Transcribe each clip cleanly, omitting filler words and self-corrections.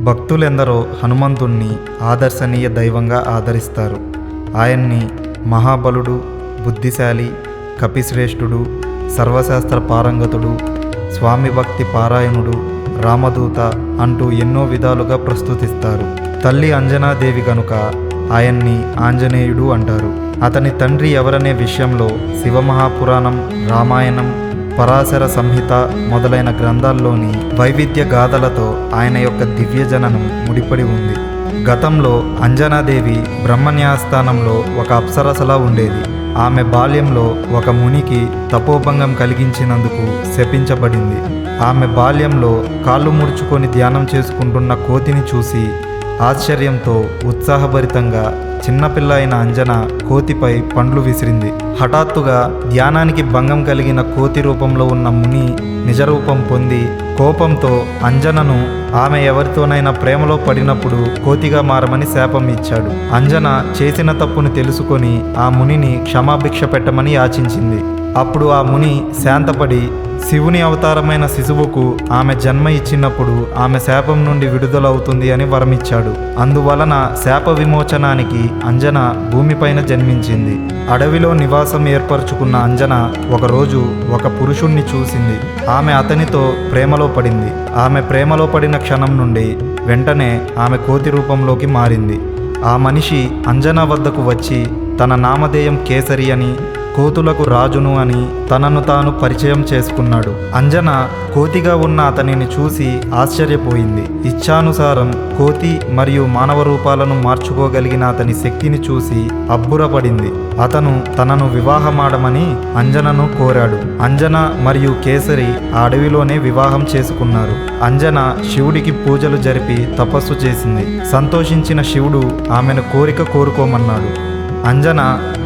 భక్తులెందరో హనుమంతుణ్ణి ఆదర్శనీయ దైవంగా ఆదరిస్తారు. ఆయన్ని మహాబలుడు, బుద్ధిశాలి, కపిశ్రేష్ఠుడు, సర్వశాస్త్ర పారంగతుడు, స్వామి భక్తి పారాయణుడు, రామదూత అంటూ ఎన్నో విధాలుగా ప్రస్తుతిస్తారు. తల్లి అంజనాదేవి గనుక ఆయన్ని ఆంజనేయుడు అంటారు. అతని తండ్రి ఎవరనే విషయంలో శివమహాపురాణం, రామాయణం, పరాశర సంహిత మొదలైన గ్రంథాల్లోని వైవిధ్య గాథలతో ఆయన యొక్క దివ్యజననం ముడిపడి ఉంది. గతంలో అంజనాదేవి బ్రహ్మన్యాస్థానంలో ఒక అప్సరసలా ఉండేది. ఆమె బాల్యంలో ఒక మునికి తపోభంగం కలిగించినందుకు శపించబడింది. ఆమె బాల్యంలో కాళ్ళు ముడుచుకొని ధ్యానం చేసుకుంటున్న కోతిని చూసి ఆశ్చర్యంతో ఉత్సాహభరితంగా చిన్నపిల్ల అయిన అంజన కోతిపై పండ్లు విసిరింది. హఠాత్తుగా ధ్యానానికి భంగం కలిగిన కోతి రూపంలో ఉన్న ముని నిజరూపం పొంది కోపంతో అంజనను ఆమె ఎవరితోనైనా ప్రేమలో పడినప్పుడు కోతిగా మారమని శాపం ఇచ్చాడు. అంజన చేసిన తప్పును తెలుసుకొని ఆ మునిని క్షమాభిక్ష పెట్టమని యాచించింది. అప్పుడు ఆ ముని శాంతపడి శివుని అవతారమైన శిశువుకు ఆమె జన్మ ఇచ్చినప్పుడు ఆమె శాపం నుండి విడుదలవుతుంది అని వరమిచ్చాడు. అందువలన శాప విమోచనానికి అంజన భూమిపైన జన్మించింది. అడవిలో నివాసం ఏర్పరచుకున్న అంజన ఒకరోజు ఒక పురుషుణ్ణి చూసింది. ఆమె అతనితో ప్రేమలో పడింది. ఆమె ప్రేమలో పడిన క్షణం నుండి వెంటనే ఆమె కోతి రూపంలోకి మారింది. ఆ మనిషి అంజన వద్దకు వచ్చి తన నామధేయం కేసరి అని, కోతులకు రాజును అని తనను తాను పరిచయం చేసుకున్నాడు. అంజన కోతిగా ఉన్న అతనిని చూసి ఆశ్చర్యపోయింది. ఇచ్ఛానుసారం కోతి మరియు మానవ రూపాలను మార్చుకోగలిగిన అతని శక్తిని చూసి అబ్బురపడింది. అతను తనను వివాహమాడమని అంజనను కోరాడు. అంజన మరియు కేసరి ఆ అడవిలోనే వివాహం చేసుకున్నారు. అంజన శివుడికి పూజలు జరిపి తపస్సు చేసింది. సంతోషించిన శివుడు ఆమెను కోరిక కోరుకోమన్నాడు. అంజన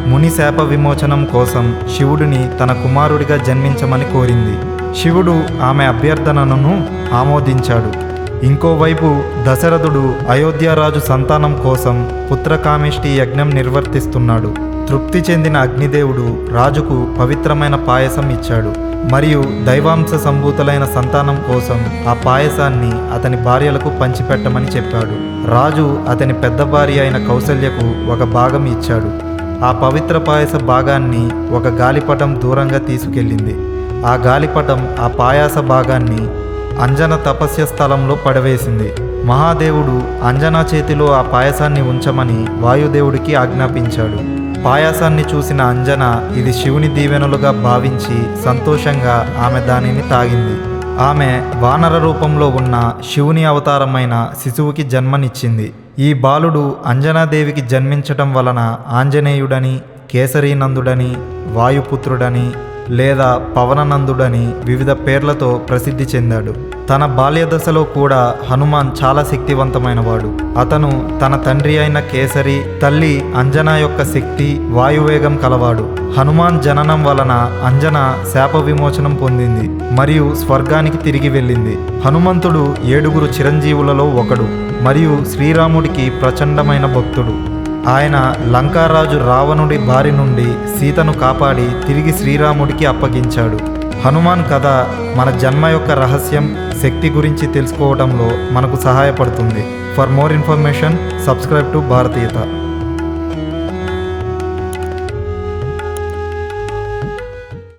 ముని శాప విమోచనం కోసం శివుడిని తన కుమారుడిగా జన్మించమని కోరింది. శివుడు ఆమె అభ్యర్థనను ఆమోదించాడు. ఇంకోవైపు దశరథుడు అయోధ్యరాజు సంతానం కోసం పుత్రకామేష్టి యజ్ఞం నిర్వర్తిస్తున్నాడు. తృప్తి చెందిన అగ్నిదేవుడు రాజుకు పవిత్రమైన పాయసం ఇచ్చాడు మరియు దైవాంశ సంభూతులైన సంతానం కోసం ఆ పాయసాన్ని అతని భార్యలకు పంచిపెట్టమని చెప్పాడు. రాజు అతని పెద్ద భార్య అయిన కౌసల్యకు ఒక భాగం ఇచ్చాడు. ఆ పవిత్ర పాయస భాగాన్ని ఒక గాలిపటం దూరంగా తీసుకెళ్ళింది. ఆ గాలిపటం ఆ పాయాస భాగాన్ని అంజన తపస్య స్థలంలో పడవేసింది. మహాదేవుడు అంజనా చేతిలో ఆ పాయసాన్ని ఉంచమని వాయుదేవుడికి ఆజ్ఞాపించాడు. పాయాసాన్ని చూసిన అంజన ఇది శివుని దీవెనలుగా భావించి సంతోషంగా ఆమె దానిని తాగింది. ఆమె వానర రూపంలో ఉన్న శివుని అవతారమైన శిశువుకి జన్మనిచ్చింది. ఈ బాలుడు అంజనాదేవికి జన్మించటం వలన ఆంజనేయుడని, కేసరీనందుడని, వాయుపుత్రుడని లేదా పవననందుడని వివిధ పేర్లతో ప్రసిద్ధి చెందాడు. తన బాల్యదశలో కూడా హనుమాన్ చాలా శక్తివంతమైనవాడు. అతను తన తండ్రి అయిన కేసరి, తల్లి అంజన యొక్క శక్తి, వాయువేగం కలవాడు. హనుమాన్ జననం వలన అంజన శాప విమోచనం పొందింది మరియు స్వర్గానికి తిరిగి వెళ్ళింది. హనుమంతుడు 7 చిరంజీవులలో ఒకడు మరియు శ్రీరాముడికి ప్రచండమైన భక్తుడు. ఆయన లంకారాజు రావణుడి బారి నుండి సీతను కాపాడి తిరిగి శ్రీరాముడికి అప్పగించాడు. హనుమాన్ కథ మన జన్మ యొక్క రహస్యం, శక్తి గురించి తెలుసుకోవడంలో మనకు సహాయపడుతుంది. For more information subscribe to భారతీయత.